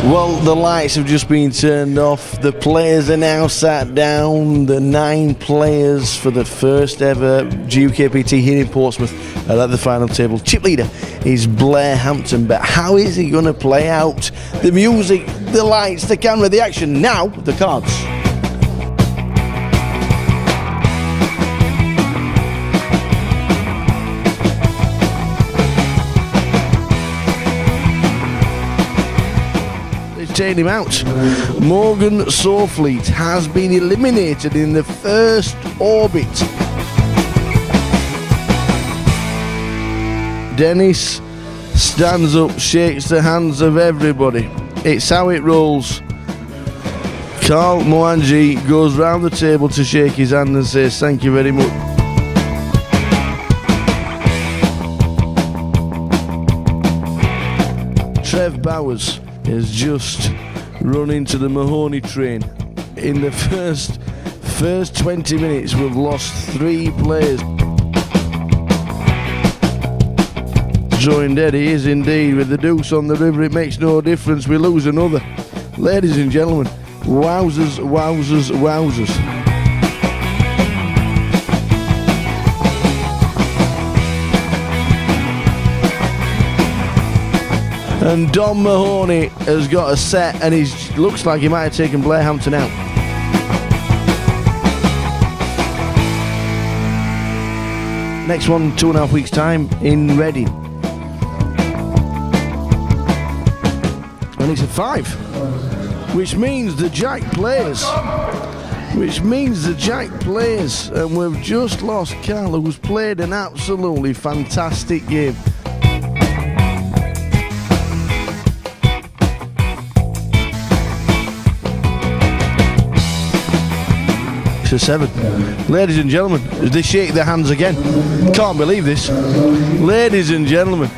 Well, the lights have just been turned off. The players are now sat down. The 9 players for the first ever GUKPT here in Portsmouth are at the final table. Chip leader is Blair Hampton, but how is he going to play out? The music, the lights, the camera, the action. Now, the cards. Him out. Morgan Sawfleet has been eliminated in the first orbit. Dennis stands up, shakes the hands of everybody. It's how it rolls. Carl Mwangi goes round the table to shake his hand and says thank you very much. Trev Bowers has just run into the Mahoney train. In the first 20 minutes we've lost 3 players. Drawing dead he is indeed. With the deuce on the river it makes no difference, we lose another. Ladies and gentlemen, wowzers, wowzers, wowzers. And Don Mahoney has got a set and he looks like he might have taken Blair Hampton out. Next one, 2.5 weeks' time in Reading. And it's a 5, which means the Jack plays. And we've just lost Carl, who's played an absolutely fantastic game. A 7. Ladies and gentlemen, they shake their hands again. Can't believe this. Ladies and gentlemen,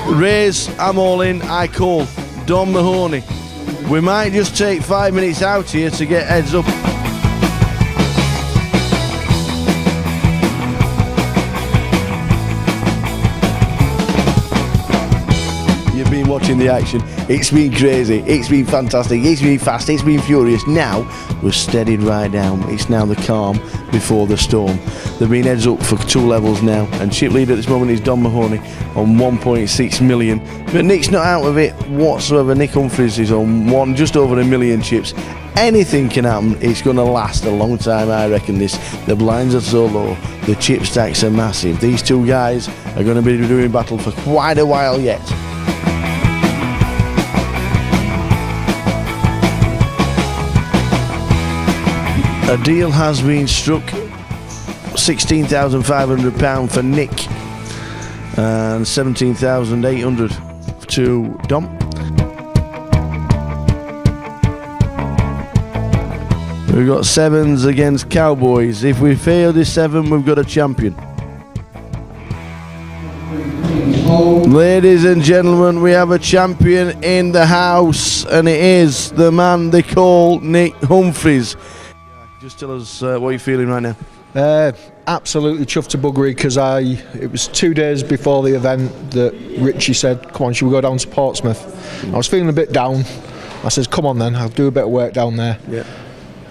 raise, I'm all in, I call Don Mahoney. We might just take 5 minutes out here to get heads up. You've been watching the action. It's been crazy, it's been fantastic, it's been fast, it's been furious. Now we're steadied right down. It's now the calm before the storm. They've been heads up for 2 levels now, and chip leader at this moment is Don Mahoney on 1.6 million. But Nick's not out of it whatsoever. Nick Humphris is on just over 1 million chips. Anything can happen. It's going to last a long time, I reckon. The blinds are so low, the chip stacks are massive. These 2 guys are going to be doing battle for quite a while yet. A deal has been struck, £16,500 for Nick and £17,800 to Dom. We've got 7s against Cowboys. If we fail this 7, we've got a champion. Ladies and gentlemen, we have a champion in the house, and it is the man they call Nick Humphris. Just tell us what you're feeling right now. Absolutely chuffed to buggery, because it was 2 days before the event that Richie said, come on, should we go down to Portsmouth? I was feeling a bit down. I said, come on then, I'll do a bit of work down there. Yeah.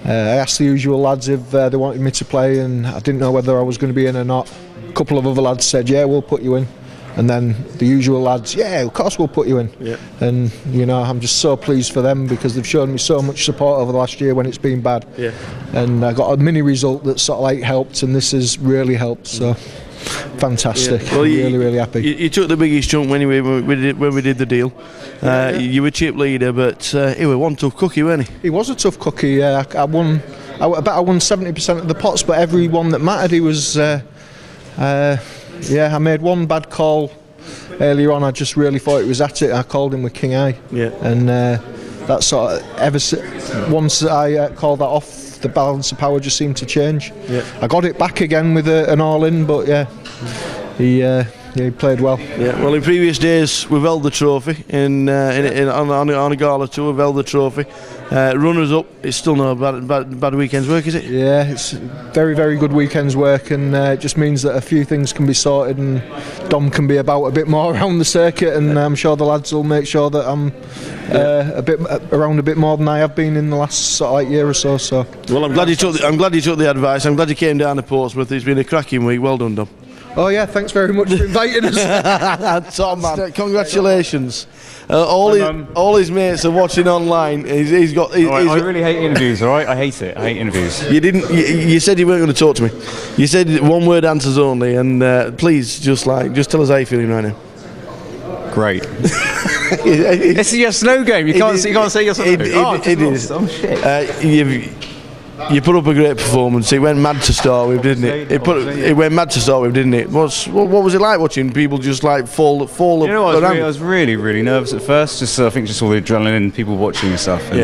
I asked the usual lads if they wanted me to play, and I didn't know whether I was going to be in or not. A couple of other lads said, yeah, we'll put you in. And then the usual lads, yeah, of course we'll put you in. Yeah. And you know, I'm just so pleased for them, because they've shown me so much support over the last year when it's been bad. Yeah. And I got a mini result that sort of like helped, and this has really helped. So fantastic. Yeah. Well, really happy. You took the biggest chunk when we did the deal. You were chip leader, but he was one tough cookie, wasn't he? He was a tough cookie. I bet I won 70% of the pots, but every one that mattered, he was. Yeah, I made one bad call earlier on. I just really thought it was at it. I called him with King Eye. Yeah. And that sort of once I called that off, the balance of power just seemed to change. Yeah. I got it back again with an all-in, but yeah, he played well. Yeah. Well, in previous days we've held the trophy on a gala tour. We've held the trophy. Runners up, it's still no bad weekend's work, is it? Yeah, it's very, very good weekend's work, and it just means that a few things can be sorted and Dom can be about a bit more around the circuit, and I'm sure the lads will make sure that I'm around a bit more than I have been in the last sort of year or so. Well, I'm glad you took the advice. I'm glad you came down to Portsmouth. It's been a cracking week. Well done, Dom. Oh yeah, thanks very much for inviting us. Top man, congratulations. All his mates are watching online. He's got. I really hate interviews. All right, I hate it. I hate interviews. You didn't. You said you weren't going to talk to me. You said one word answers only. And please, just tell us how you're feeling right now. Great. It's a yes/no game. You can't say yes or no. It is. Oh shit. You put up a great performance. It went mad to start with, didn't it? It went mad to start with, didn't it? What was it like watching people just like fall You know what, around? I was really, really nervous at first. I think just all the adrenaline and people watching and stuff. And,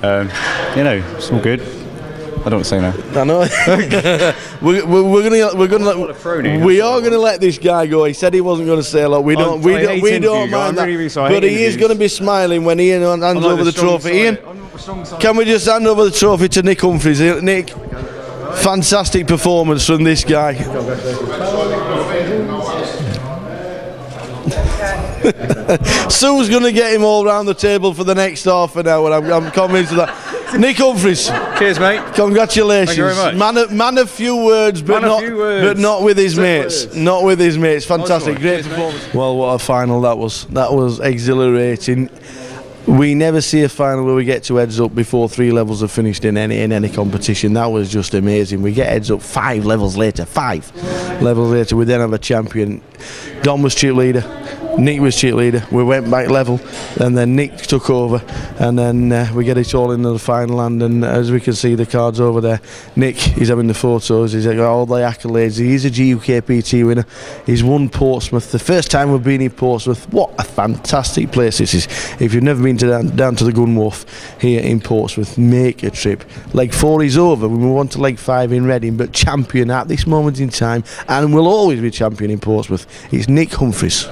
yeah. It's all good. I don't say no. I know. We are gonna let this guy go. He said he wasn't going to say a lot. We don't mind that. But he is going to be smiling when Ian hands over the trophy. Ian, can we just hand over the trophy to Nick Humphris? Nick, fantastic performance from this guy. Sue's going to get him all round the table for the next half an hour. I'm convinced of that. Nick Humphris. Cheers, mate. Congratulations. Thank you very much. Man of few words, but not with his mates. Not with his mates. Fantastic. Great performance. Well, what a final that was. That was exhilarating. We never see a final where we get to heads up before 3 levels are finished in any competition. That was just amazing. We get heads up 5 levels later. 5 levels later, we then have a champion. Dom was chip leader. Nick was chip leader. We went back level, and then Nick took over, and then we get it all into the final hand. And as we can see, the cards over there, Nick is having the photos. He's got all the accolades. He's a GUKPT winner. He's won Portsmouth. The first time we've been in Portsmouth. What a fantastic place this is! If you've never been down to the Gun Wharf here in Portsmouth, make a trip. Leg 4 is over. We move on to leg 5 in Reading, but champion at this moment in time, and will always be champion in Portsmouth. It's Nick Humphris.